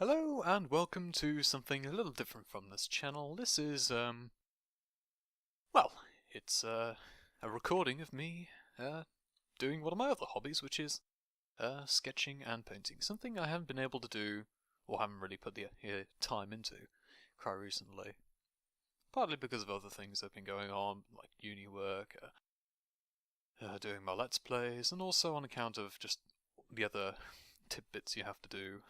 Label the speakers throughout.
Speaker 1: Hello and welcome to something a little different from this channel. This is, well, it's a recording of me doing one of my other hobbies, which is sketching and painting. Something I haven't been able to do, or haven't really put the time into quite recently. Partly because of other things that have been going on, like uni work, doing my Let's Plays, and also on account of just the other tidbits you have to do.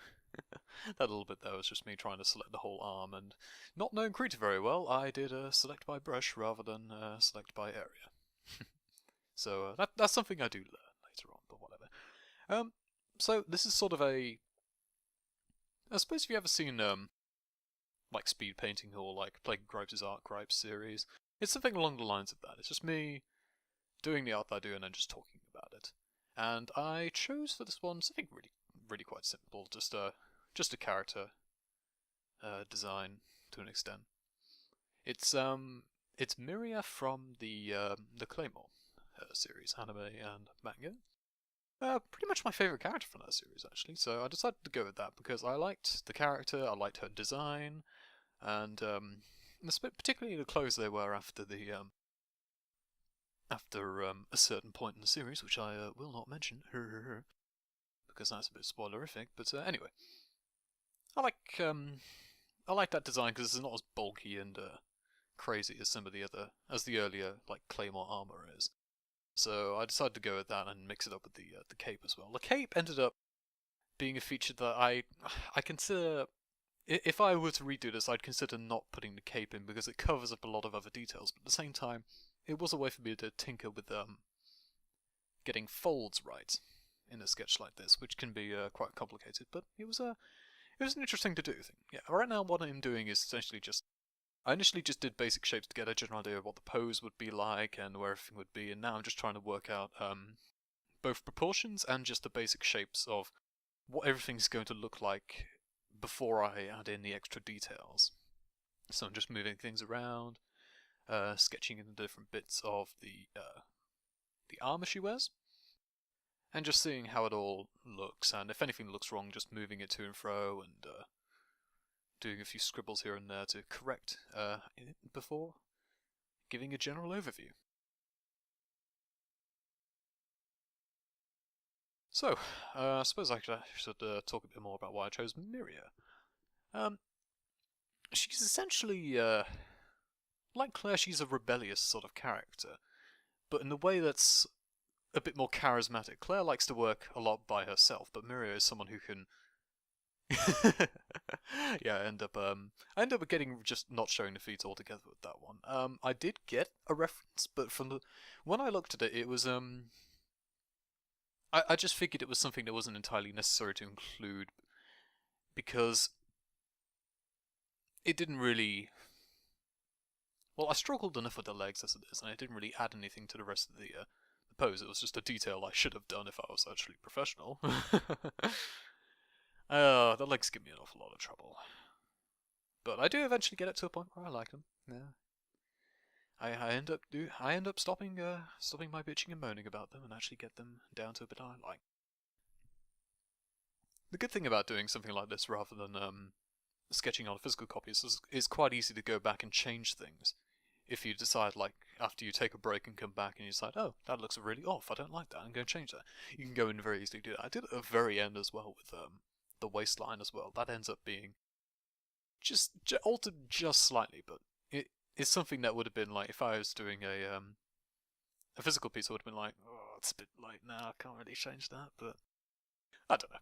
Speaker 1: That little bit there was just me trying to select the whole arm, and not knowing Krita very well, I did select by brush rather than select by area. So that's something I do learn later on, but whatever. So this is sort of a... I suppose if you ever seen like speed painting or like playing Gripes' Art Gripes series, it's something along the lines of that. It's just me doing the art that I do and then just talking about it. And I chose for this one something really quite simple, just a character design to an extent. It's Miria from the Claymore series, anime and manga. Pretty much my favourite character from that series, actually. So I decided to go with that because I liked the character, I liked her design, and particularly the clothes they wear after a certain point in the series, which I will not mention, because that's a bit spoilerific. But anyway, I like I like that design because it's not as bulky and crazy as some of the earlier like Claymore armor is. So I decided to go with that and mix it up with the cape as well. The cape ended up being a feature that I consider, if I were to redo this, I'd consider not putting the cape in because it covers up a lot of other details. But at the same time, it was a way for me to tinker with getting folds right in a sketch like this, which can be quite complicated. But it was an interesting to do thing. Yeah, right now what I'm doing is essentially I initially just did basic shapes to get a general idea of what the pose would be like and where everything would be, and now I'm just trying to work out both proportions and just the basic shapes of what everything's going to look like before I add in the extra details. So I'm just moving things around, sketching in the different bits of the armor she wears, and just seeing how it all looks, and if anything looks wrong, just moving it to and fro, and doing a few scribbles here and there to correct it before giving a general overview. So, I suppose I should talk a bit more about why I chose Miria. Um, she's essentially, like Claire, she's a rebellious sort of character, but in a way that's a bit more charismatic. Claire likes to work a lot by herself, but Miria is someone who can yeah, I end up getting just not showing the feet altogether with that one. I did get a reference, but when I looked at it, it was I just figured it was something that wasn't entirely necessary to include because it didn't really. Well, I struggled enough with the legs as it is, and I didn't really add anything to the rest of the pose. It was just a detail I should have done if I was actually professional. The legs give me an awful lot of trouble. But I do eventually get it to a point where I like them. Yeah. I end up stopping my bitching and moaning about them and actually get them down to a bit I like. The good thing about doing something like this rather than sketching on a physical copy is quite easy to go back and change things. If you decide, like, after you take a break and come back and you decide, oh, that looks really off, I don't like that, I'm going to change that. You can go in and very easily do that. I did it at the very end as well with the waistline as well. That ends up being just altered just slightly, but it's something that would have been like if I was doing a physical piece, I would have been like, oh, it's a bit light now, I can't really change that, but I don't know.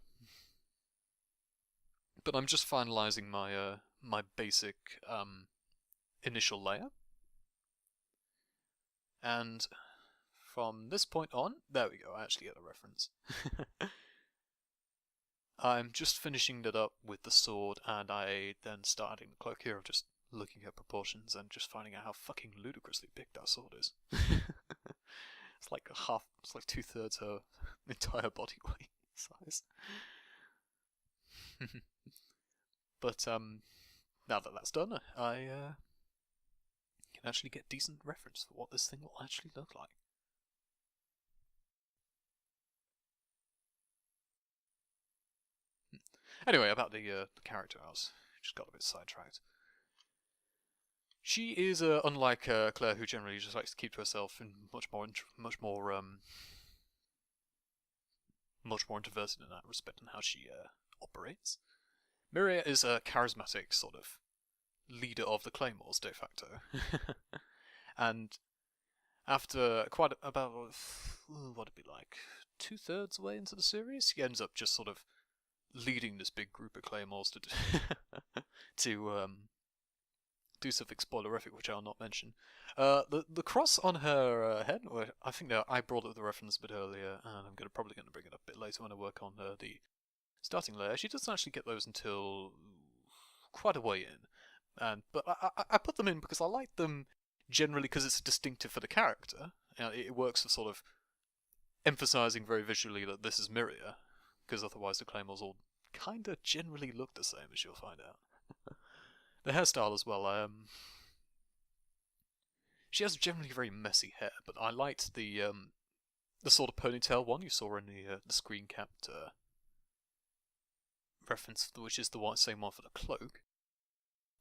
Speaker 1: But I'm just finalising my basic initial layer, and from this point on, there we go. I actually get a reference. I'm just finishing that up with the sword, and I then start adding the cloak here of just looking at proportions and just finding out how fucking ludicrously big that sword is. It's like 2/3 her entire body weight size. But now that that's done, I can actually get decent reference for what this thing will actually look like. Anyway, about the character, I just got a bit sidetracked. She is unlike Claire, who generally just likes to keep to herself and much more introverted in that respect and how she operates. Miria is a charismatic sort of leader of the Claymores de facto, and after quite about what'd it be like 2/3 way into the series, he ends up just sort of leading this big group of Claymores to do something spoilerific, which I'll not mention. The cross on her head, I think that I brought up the reference a bit earlier, and I'm probably going to bring it up a bit later when I work on the starting layer. She doesn't actually get those until quite a way in, but I put them in because I like them generally because it's distinctive for the character. It works for sort of emphasizing very visually that this is Miria, because otherwise the Claymores all kind of generally look the same, as you'll find out. The hairstyle as well. She has generally very messy hair, but I liked the sort of ponytail one you saw in the screen capped reference, which is the same one for the cloak.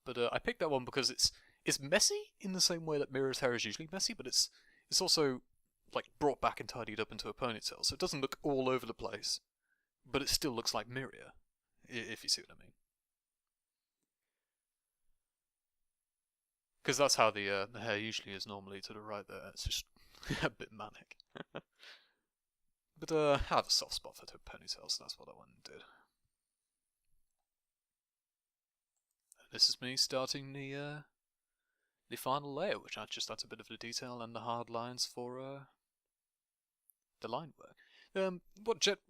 Speaker 1: But I picked that one because it's messy in the same way that Miria's hair is usually messy, but it's also like brought back and tidied up into a ponytail, so it doesn't look all over the place, but it still looks like Miria, if you see what I mean. Because that's how the hair usually is normally to the right there. It's just a bit manic. But I have a soft spot for ponytails, so that's what I went and did. This is me starting the final layer, which I just adds a bit of the detail and the hard lines for the line work.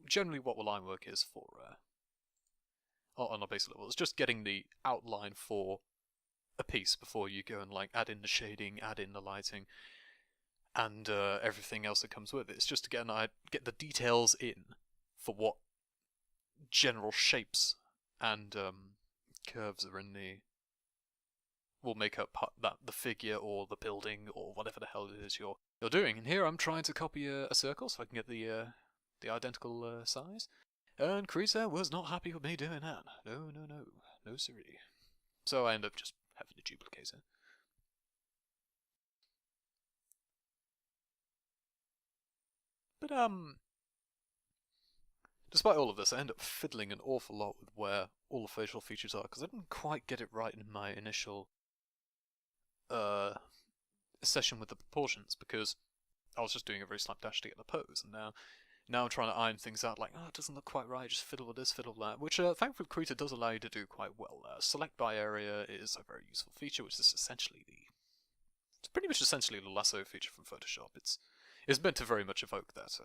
Speaker 1: Generally what the line work is for on a basic level is just getting the outline for a piece before you go and like add in the shading, add in the lighting, and everything else that comes with it. It's just to get the details in for what general shapes and curves are in will make up the figure or the building or whatever the hell it is you're doing. And here I'm trying to copy a circle so I can get the identical size. And Krisa was not happy with me doing that. No siree. So I end up just having to duplicate it. But despite all of this, I end up fiddling an awful lot with where all the facial features are, because I didn't quite get it right in my initial session with the proportions, because I was just doing a very slapdash to get the pose, and now I'm trying to iron things out, like, oh, it doesn't look quite right, just fiddle with this, fiddle with that, which thankfully Krita does allow you to do quite well. Select by area is a very useful feature, which is essentially it's pretty much essentially the lasso feature from Photoshop. It's meant to very much evoke that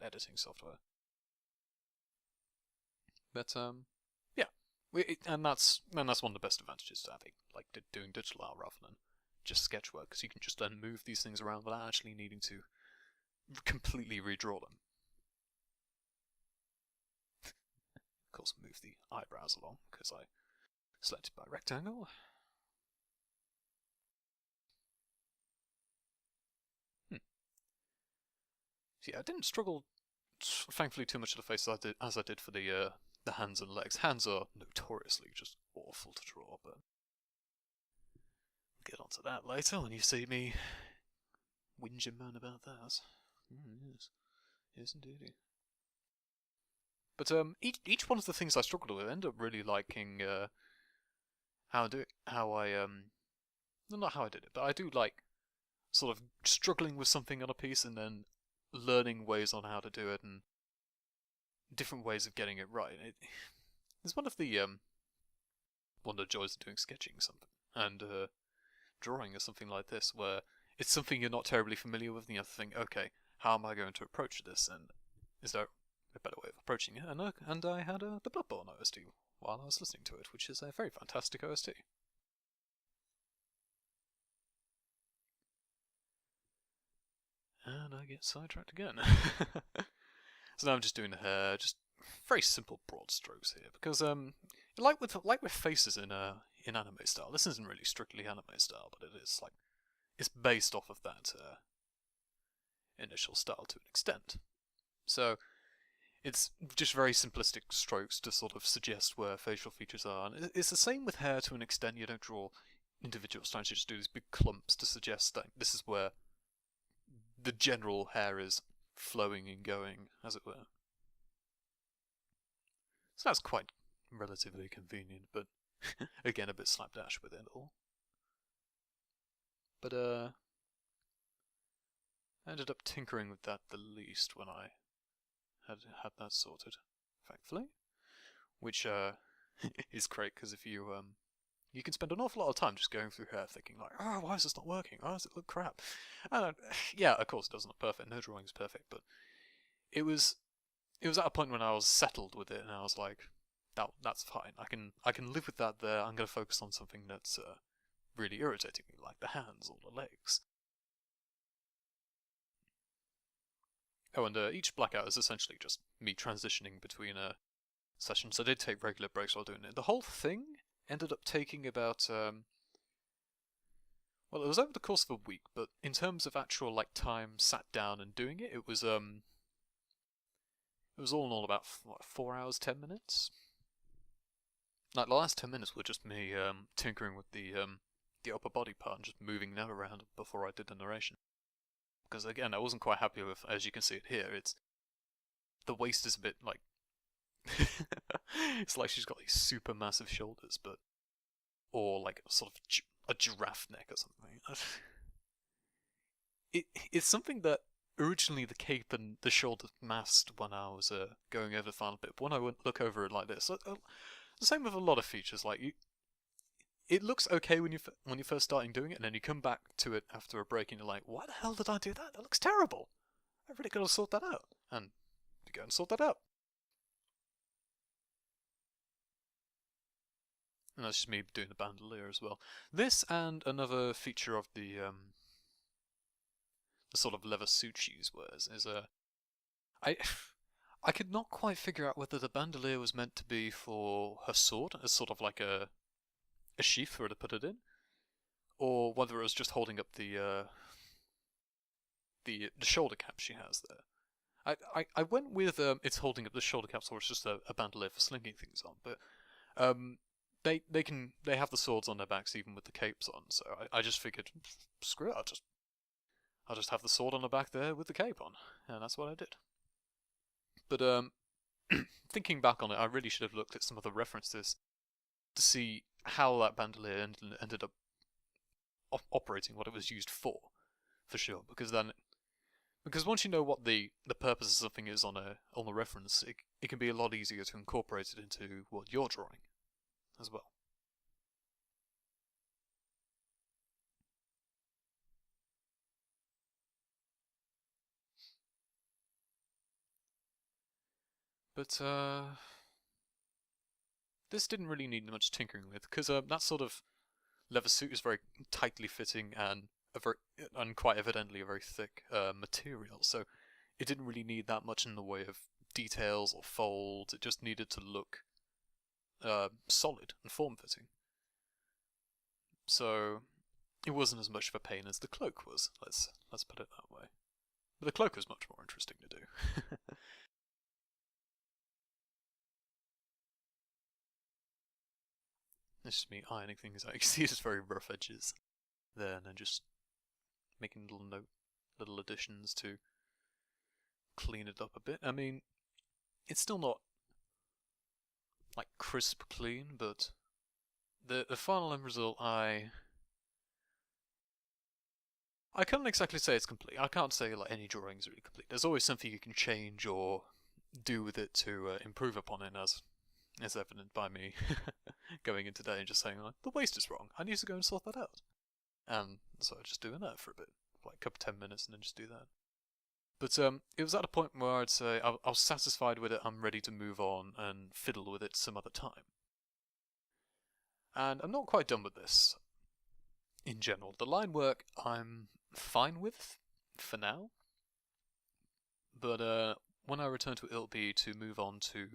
Speaker 1: editing software. But yeah, and that's one of the best advantages to having like doing digital art rather than just sketch work, because you can just then move these things around without actually needing to completely redraw them. Of course, move the eyebrows along because I selected by rectangle. So yeah, I didn't struggle, thankfully, too much of the face as I did for the hands and legs. Hands are notoriously just awful to draw, but we'll get onto that later when you see me whinge and moan about that. Yes, indeed. But each one of the things I struggled with, I ended up really liking how I do it. Not how I did it, but I do like sort of struggling with something on a piece and then learning ways on how to do it and different ways of getting it right. It's one of the joys of doing sketching something and drawing or something like this, where it's something you're not terribly familiar with, and you have to think, okay, how am I going to approach this, and is there a better way of approaching it? And I had the Bloodborne OST while I was listening to it, which is a very fantastic OST. And I get sidetracked again. So now I'm just doing the hair, just very simple broad strokes here, because like with faces in anime style, this isn't really strictly anime style, but it is like it's based off of that initial style to an extent. So It's just very simplistic strokes to sort of suggest where facial features are. And it's the same with hair to an extent. You don't draw individual strands, you just do these big clumps to suggest that this is where the general hair is flowing and going, as it were. So that's quite relatively convenient, but again, a bit slapdash with it all. But I ended up tinkering with that the least when I had that sorted, thankfully. Which is great, because if you you can spend an awful lot of time just going through hair thinking like, oh, why is this not working? Why does it look crap? And yeah, of course it doesn't look perfect, no drawing is perfect, but it was at a point when I was settled with it, and I was like, that's fine. I can live with that there. I'm going to focus on something that's really irritating me, like the hands or the legs. Oh, and each blackout is essentially just me transitioning between sessions. I did take regular breaks while doing it. The whole thing ended up taking about well, it was over the course of a week, but in terms of actual like time sat down and doing it, it was all in all about what, 4 hours 10 minutes. Like the last 10 minutes were just me tinkering with the upper body part and just moving that around before I did the narration. Because again, I wasn't quite happy with, as you can see it here, it's the waist is a bit like it's like she's got these super massive shoulders, but or like sort of a giraffe neck or something. It's something that originally the cape and the shoulder masked when I was going over the final bit. But when I would look over it like this, the same with a lot of features. Like it looks okay when you're first starting doing it, and then you come back to it after a break, and you're like, why the hell did I do that? That looks terrible. I really got to sort that out, and you go and sort that out. And that's just me doing the bandolier as well. This and another feature of the sort of leather suit she wears is I could not quite figure out whether the bandolier was meant to be for her sword, as sort of like a sheath for her to put it in, or whether it was just holding up the shoulder cap she has there. I went with it's holding up the shoulder caps, or it's just a bandolier for slinging things on, but they have the swords on their backs even with the capes on, so I just figured, screw it, I'll just have the sword on the back there with the cape on, and that's what I did. But thinking back on it, I really should have looked at some of the references to see how that bandolier ended up operating, what it was used for sure. Because once you know what the purpose of something is on a reference, it can be a lot easier to incorporate it into what you're drawing as well. But this didn't really need much tinkering with, because that sort of leather suit is very tightly fitting and quite evidently a very thick material, so it didn't really need that much in the way of details or folds. It just needed to look solid and form-fitting. So it wasn't as much of a pain as the cloak was. Let's put it that way. But the cloak was much more interesting to do. It's just me ironing things out. You can see it's very rough edges there, and then just making little additions to clean it up a bit. I mean, it's still not like crisp clean, but the final end result, I can't exactly say it's complete. I can't say like any drawing is really complete. There's always something you can change or do with it to improve upon it, as evident by me going in today and just saying like, the waist is wrong, I need to go and sort that out. And so I just doing that for a bit, like a couple 10 minutes, and then just do that. But it was at a point where I'd say I was satisfied with it, I'm ready to move on and fiddle with it some other time. And I'm not quite done with this in general. The line work I'm fine with for now, but when I return to it, it'll be to move on to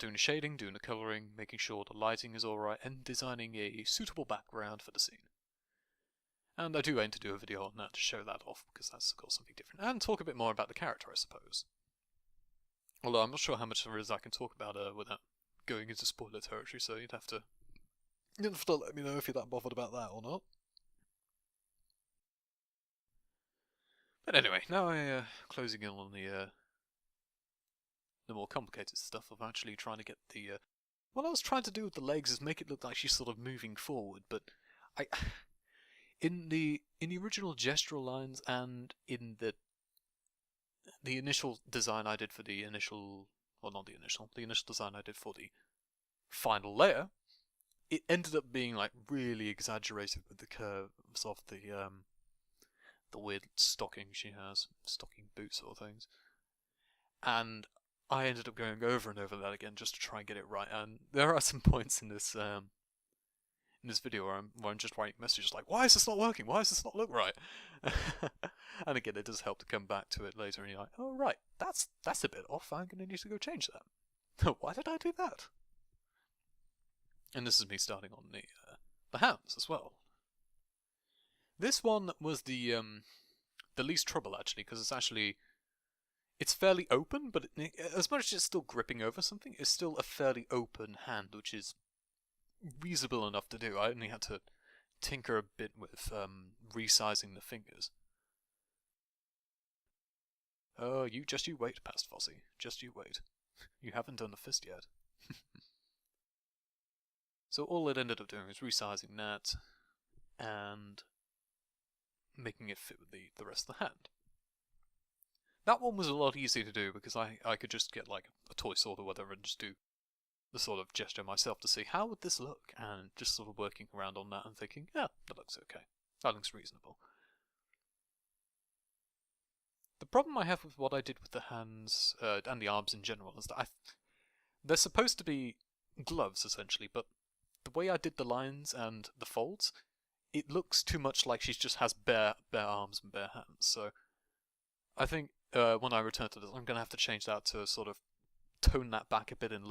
Speaker 1: doing the shading, doing the colouring, making sure the lighting is alright, and designing a suitable background for the scene. And I do aim to do a video on that to show that off, because that's of course something different, and talk a bit more about the character, I suppose. Although I'm not sure how much there is I can talk about without going into spoiler territory, so you'd have to let me know if you're that bothered about that or not. But anyway, now I'm closing in on the more complicated stuff of actually trying to get the... what I was trying to do with the legs is make it look like she's sort of moving forward, but in the original gestural lines and in the initial design I did for the initial... well, not the initial design I did for the final layer, it ended up being like really exaggerated with the curves of the weird stocking she has, stocking boots sort of things, and I ended up going over and over that again just to try and get it right. And there are some points in this video where I'm just writing messages like, why is this not working? Why does this not look right? And again, it does help to come back to it later, and you're like, oh right, that's a bit off. I'm going to need to go change that. Why did I do that? And this is me starting on the hands as well. This one was the least trouble actually, because it's fairly open, but as much as it's still gripping over something, it's still a fairly open hand, which is reasonable enough to do. I only had to tinker a bit with resizing the fingers. Oh, you wait, Past Fossey. Just you wait. You haven't done the fist yet. So all it ended up doing was resizing that and making it fit with the rest of the hand. That one was a lot easier to do because I could just get like a toy sword or whatever and just do the sort of gesture myself to see how would this look, and just sort of working around on that and thinking, yeah, that looks okay. That looks reasonable. The problem I have with what I did with the hands and the arms in general is that they're supposed to be gloves essentially, but the way I did the lines and the folds, it looks too much like she just has bare arms and bare hands. So I think when I return to this, I'm going to have to change that to sort of tone that back a bit and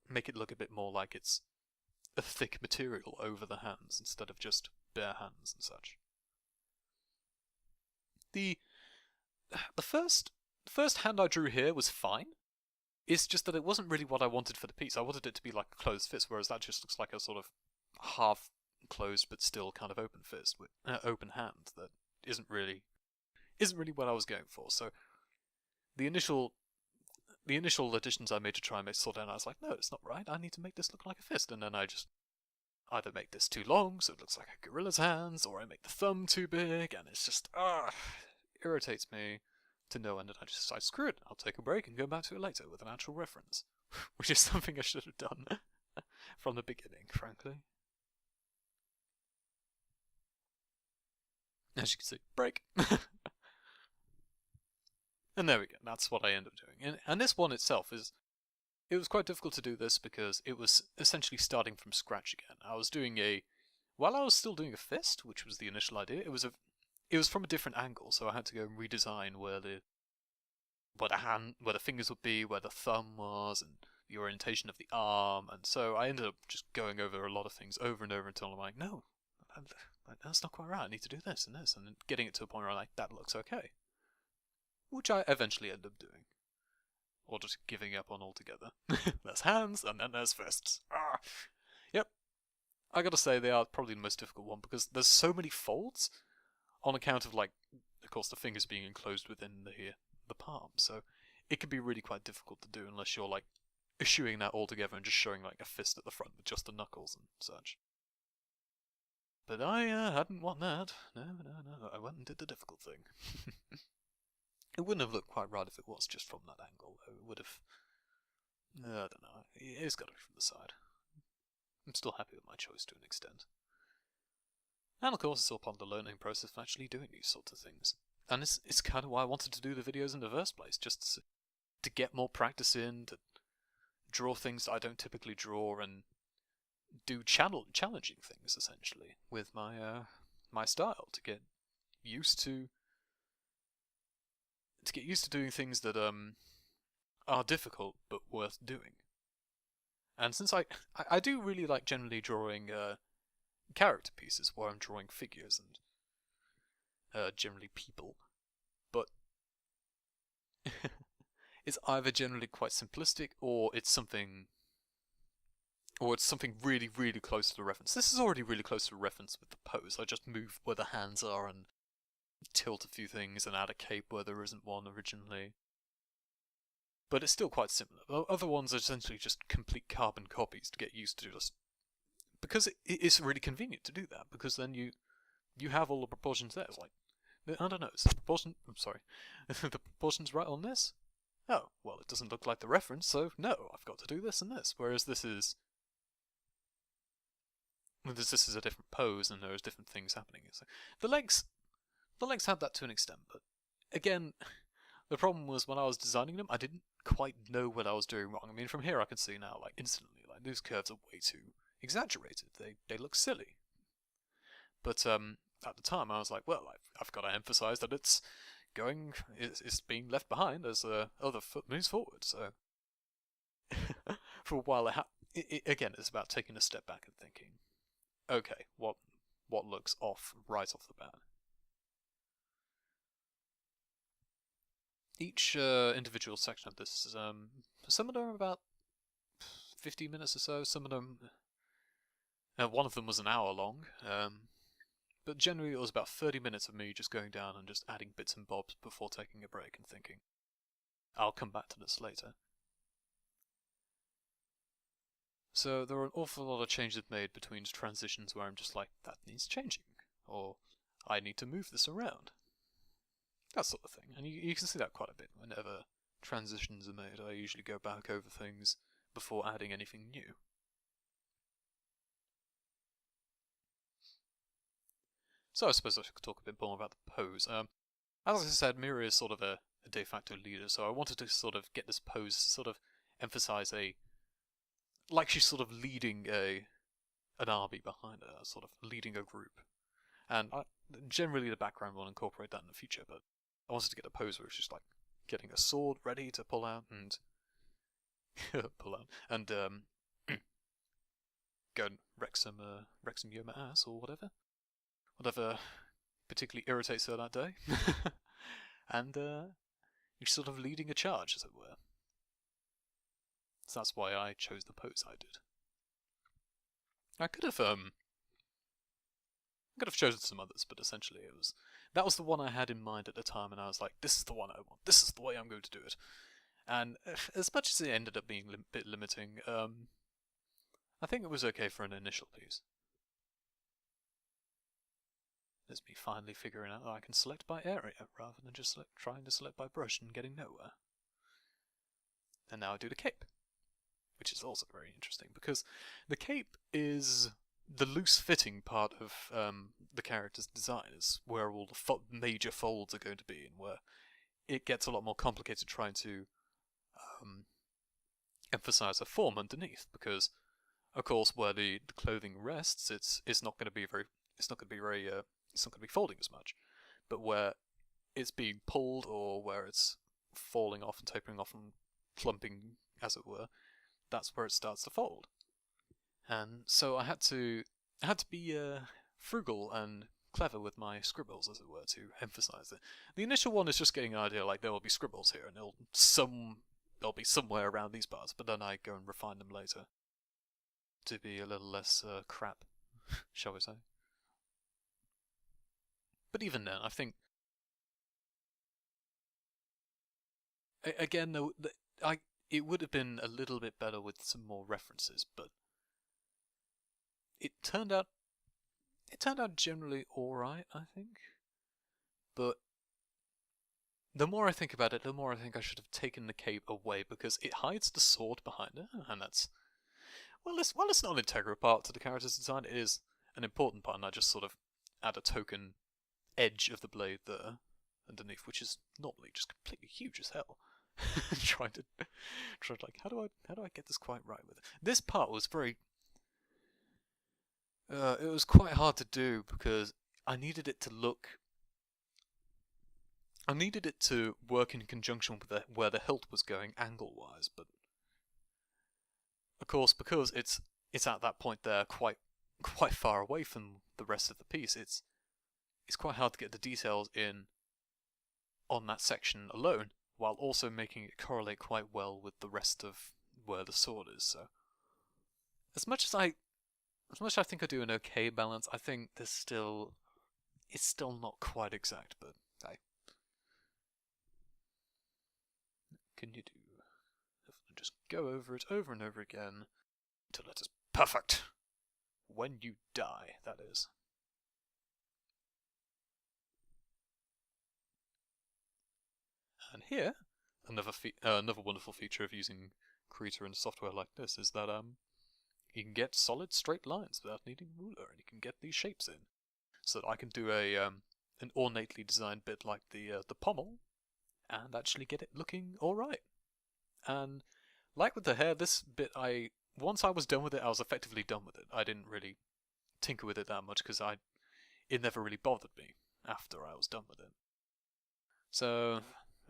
Speaker 1: make it look a bit more like it's a thick material over the hands instead of just bare hands and such. The first hand I drew here was fine. It's just that it wasn't really what I wanted for the piece. I wanted it to be like a closed fist, whereas that just looks like a sort of half closed but still kind of open fist with open hand that isn't really what I was going for. So the initial additions I made to try and make sort out, I was like, no, it's not right. I need to make this look like a fist, and then I just either make this too long so it looks like a gorilla's hands, or I make the thumb too big, and it's just irritates me to no end, and I just decide, screw it, I'll take a break and go back to it later with an actual reference, which is something I should have done from the beginning, frankly. As you can see, break. And there we go, that's what I end up doing. And this one itself it was quite difficult to do this because it was essentially starting from scratch again. While I was still doing a fist, which was the initial idea, it was from a different angle, so I had to go and redesign where the fingers would be, where the thumb was, and the orientation of the arm, and so I ended up just going over a lot of things over and over until I'm like, no, that's not quite right, I need to do this and this, and then getting it to a point where I'm like, that looks okay. Which I eventually end up doing. Or just giving up on altogether. There's hands, and then there's fists. Yep. I gotta say, they are probably the most difficult one, because there's so many folds, on account of, like, of course, the fingers being enclosed within the palm, so it can be really quite difficult to do unless you're, like, eschewing that altogether and just showing, like, a fist at the front with just the knuckles and such. But I hadn't want that. No, I went and did the difficult thing. It wouldn't have looked quite right if it was just from that angle, though. It would have... I don't know. It's got to be from the side. I'm still happy with my choice to an extent. And of course, it's all part of the learning process of actually doing these sorts of things. And it's kind of why I wanted to do the videos in the first place, just to get more practice in, to draw things that I don't typically draw, and do challenging things, essentially, with my style, to get used to doing things that are difficult but worth doing. And since I do really like generally drawing character pieces where I'm drawing figures and generally people, but it's either generally quite simplistic, or it's something really, really close to the reference. This is already really close to the reference with the pose. I just move where the hands are and tilt a few things and add a cape where there isn't one originally. But it's still quite similar. Other ones are essentially just complete carbon copies to get used to, just because it's really convenient to do that, because then you have all the proportions there. It's like, I don't know, is the proportion... I'm sorry. The proportion's right on this? Oh, well, it doesn't look like the reference, so no, I've got to do this and this. Whereas this is a different pose, and there's different things happening. So the legs had that to an extent, but again, the problem was when I was designing them, I didn't quite know what I was doing wrong. I mean, from here I can see now, like, instantly, like, these curves are way too exaggerated. They look silly. But at the time, I was like, well, I've got to emphasize that it's being left behind as the other foot moves forward. So for a while, again, it's about taking a step back and thinking, okay, what looks off right off the bat. Each individual section of this is some of them are about 15 minutes or so. Some of them, one of them was an hour long. But generally it was about 30 minutes of me just going down and just adding bits and bobs before taking a break and thinking, I'll come back to this later. So there were an awful lot of changes made between transitions where I'm just like, that needs changing, or I need to move this around. That sort of thing. And you can see that quite a bit whenever transitions are made. I usually go back over things before adding anything new. So I suppose I should talk a bit more about the pose. As I said, Miria is sort of a de facto leader, so I wanted to sort of get this pose to sort of emphasize like she's sort of leading an army behind her, sort of leading a group. And generally the background will incorporate that in the future, but I wanted to get a pose where she's like getting a sword ready to pull out and go and wreck some Yoma ass or whatever particularly irritates her that day. And she's sort of leading a charge, as it were. So that's why I chose the pose I did. I could have chosen some others, but essentially that was the one I had in mind at the time, and I was like, this is the one I want. This is the way I'm going to do it. And as much as it ended up being a bit limiting, I think it was okay for an initial piece. There's me finally figuring out that I can select by area, rather than just trying to select by brush and getting nowhere. And now I do the cape, which is also very interesting, because the cape is the loose-fitting part of the character's design, is where all the major folds are going to be, and where it gets a lot more complicated trying to emphasize a form underneath, because, of course, where the clothing rests, it's not going to be folding as much, but where it's being pulled, or where it's falling off and tapering off and clumping, as it were, that's where it starts to fold. And so I had to be frugal and clever with my scribbles, as it were, to emphasize it. The initial one is just getting an idea, like, there will be scribbles here, and they'll be somewhere around these parts, but then I go and refine them later to be a little less crap, shall we say. But even then, I think, again, it would have been a little bit better with some more references, but it turned out generally alright, I think. But the more I think about it, the more I think I should have taken the cape away, because it hides the sword behind it, and that's... Well, it's not an integral part to the character's design, it is an important part, and I just sort of add a token edge of the blade there underneath, which is normally just completely huge as hell. trying to like, how do I get this quite right with it? This part was very it was quite hard to do, because I needed it to work in conjunction with where the hilt was going angle-wise, but of course, because it's at that point there, quite far away from the rest of the piece, it's quite hard to get the details in on that section alone, while also making it correlate quite well with the rest of where the sword is. So, as much as I think I do an okay balance, I think it's still not quite exact. But hey, can you do? Just go over it over and over again until it is perfect. When you die, that is. And here, another wonderful feature of using Krita in software like this is that you can get solid straight lines without needing a ruler, and you can get these shapes in. So that I can do an ornately designed bit like the pommel, and actually get it looking all right. And like with the hair, this bit once I was done with it, I was effectively done with it. I didn't really tinker with it that much because it never really bothered me after I was done with it. So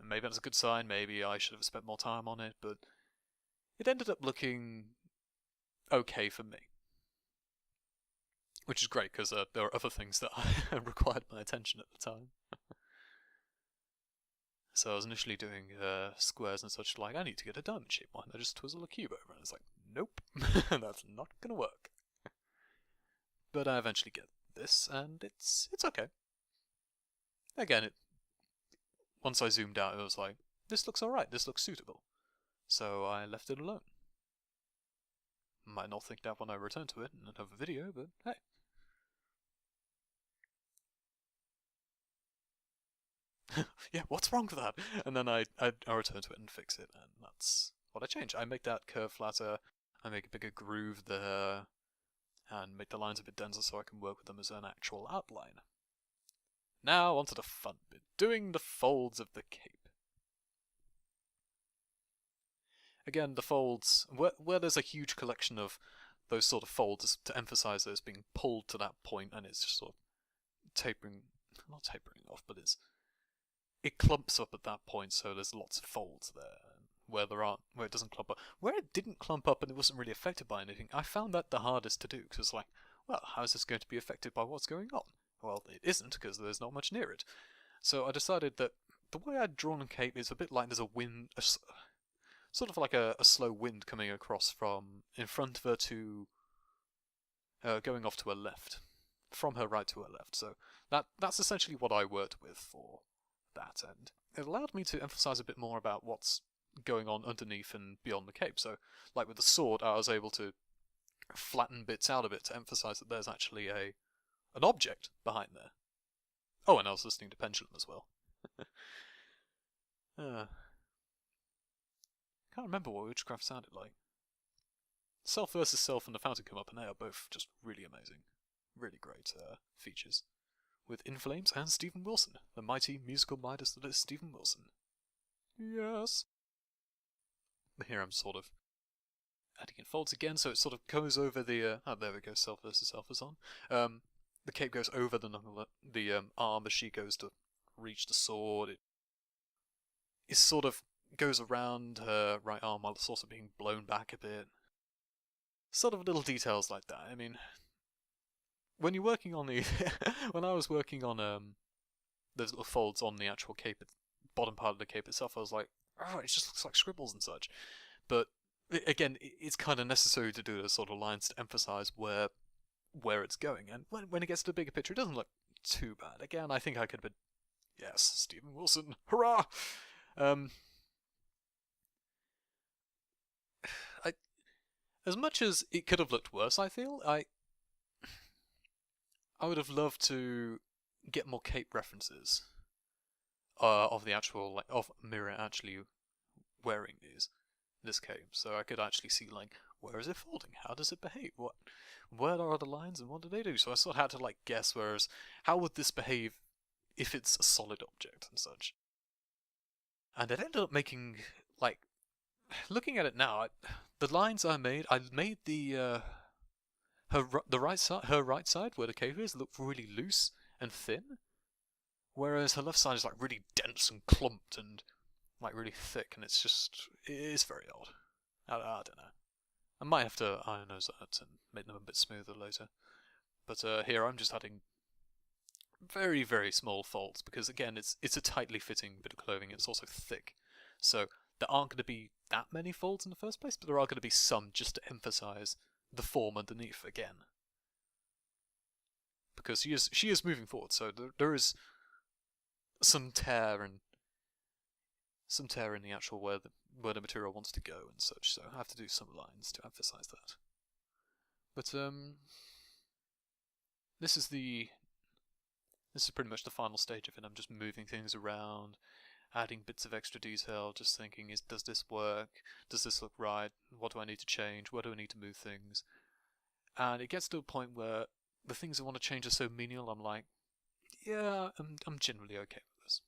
Speaker 1: maybe that's a good sign. Maybe I should have spent more time on it, but it ended up looking okay for me. Which is great, because there are other things that required my attention at the time. So I was initially doing squares and such, like, I need to get a diamond shape one. I just twizzle a cube over, and it's like, nope, that's not gonna work. But I eventually get this, and it's okay. Again, once I zoomed out, it was like, this looks alright, this looks suitable. So I left it alone. Might not think that when I return to it in another video, but hey. Yeah, what's wrong with that? And then I return to it and fix it, and that's what I change. I make that curve flatter, I make a bigger groove there, and make the lines a bit denser so I can work with them as an actual outline. Now onto the fun bit, doing the folds of the cape. Again, the folds, where there's a huge collection of those sort of folds to emphasize those being pulled to that point, and it's just sort of not tapering off, but it clumps up at that point, so there's lots of folds there. Where it doesn't clump up. Where it didn't clump up and it wasn't really affected by anything, I found that the hardest to do, because it's like, well, how is this going to be affected by what's going on? Well, it isn't, because there's not much near it. So I decided that the way I'd drawn a cape is a bit like there's a wind, sort of like a slow wind coming across from in front of her to going off to her left, from her right to her left. So that's essentially what I worked with for that, and it allowed me to emphasize a bit more about what's going on underneath and beyond the cape. So, like with the sword, I was able to flatten bits out of it to emphasize that there's actually an object behind there. Oh, and I was listening to Pendulum as well. Can't remember what Witchcraft sounded like. Self versus Self and the Fountain come up, and they are both just really amazing. Really great features. With In Flames and Stephen Wilson, the mighty musical Midas that is Stephen Wilson. Yes! But here I'm sort of adding in folds again, so it sort of goes over the... oh, there we go, Self versus Self is on. The cape goes over the arm as she goes to reach the sword. It sort of goes around her right arm while it's also being blown back a bit. Sort of little details like that. I mean, when you're working on the... when I was working on those little folds on the actual cape, bottom part of the cape itself, I was like, oh, it just looks like scribbles and such. But again, it's kind of necessary to do those sort of lines to emphasize where it's going. And when it gets to the bigger picture, it doesn't look too bad. Again, I think I could have been... Yes, Stephen Wilson, hurrah! As much as it could have looked worse, I feel, I would have loved to get more cape references of the actual, like, of Miria actually wearing this cape, so I could actually see, like, where is it folding? How does it behave? Where are the lines and what do they do? So I sort of had to, like, guess, whereas, how would this behave if it's a solid object and such? And it ended up making, like, looking at it now, the lines I made the her right side where the cave is looked really loose and thin, whereas her left side is like really dense and clumped and like really thick, and it is very odd. I don't know. I might have to iron those out and make them a bit smoother later. But here I'm just adding very, very small faults, because again, it's a tightly fitting bit of clothing, it's also thick. So there aren't going to be that many folds in the first place, but there are going to be some just to emphasize the form underneath again. Because she is moving forward, so there is some tear in the actual where the material wants to go and such, so I have to do some lines to emphasize that. But this is pretty much the final stage of it. I'm just moving things around, adding bits of extra detail, just thinking, does this work? Does this look right? What do I need to change? Where do I need to move things? And it gets to a point where the things I want to change are so menial, I'm like, yeah, I'm generally okay with this.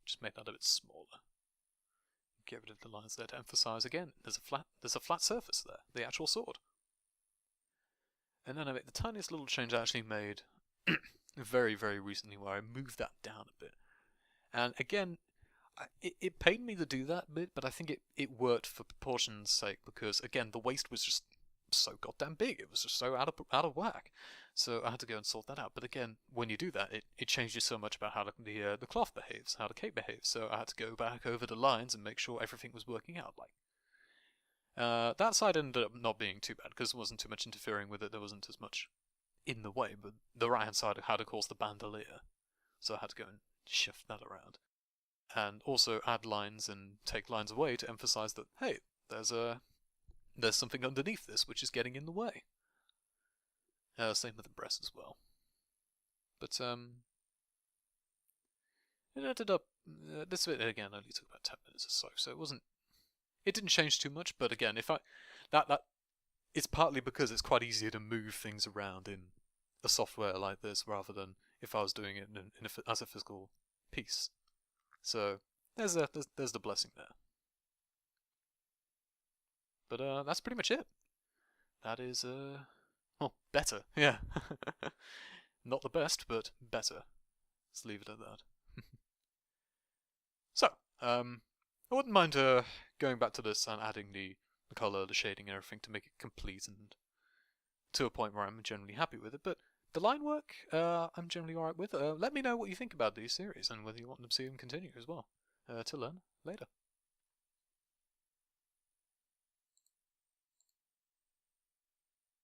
Speaker 1: Just make that a bit smaller. Get rid of the lines there to emphasize again. There's a flat surface there, the actual sword. And then I make the tiniest little change I actually made very, very recently, where I moved that down a bit. And again, it pained me to do that bit, but I think it worked for proportion's sake, because again, the waist was just so goddamn big. It was just so out of whack. So I had to go and sort that out. But again, when you do that, it changes so much about how the cloth behaves, how the cape behaves. So I had to go back over the lines and make sure everything was working out. That side ended up not being too bad, because there wasn't too much interfering with it. There wasn't as much in the way. But the right hand side had, of course, the bandolier, so I had to go and shift that around, and also add lines and take lines away to emphasize that, hey, there's something underneath this which is getting in the way. Same with the breast as well. But it ended up this bit again only took about 10 minutes or so, so it didn't change too much. But again, it's partly because it's quite easier to move things around in a software like this rather than if I was doing it as a physical piece. So there's the blessing there. But that's pretty much it. That is well, better, yeah. Not the best, but better. Let's leave it at that. So, I wouldn't mind going back to this and adding the colour, the shading, and everything to make it complete and to a point where I'm generally happy with it. But the line work, I'm generally alright with. Let me know what you think about these series and whether you want to see them continue as well. Till then, later.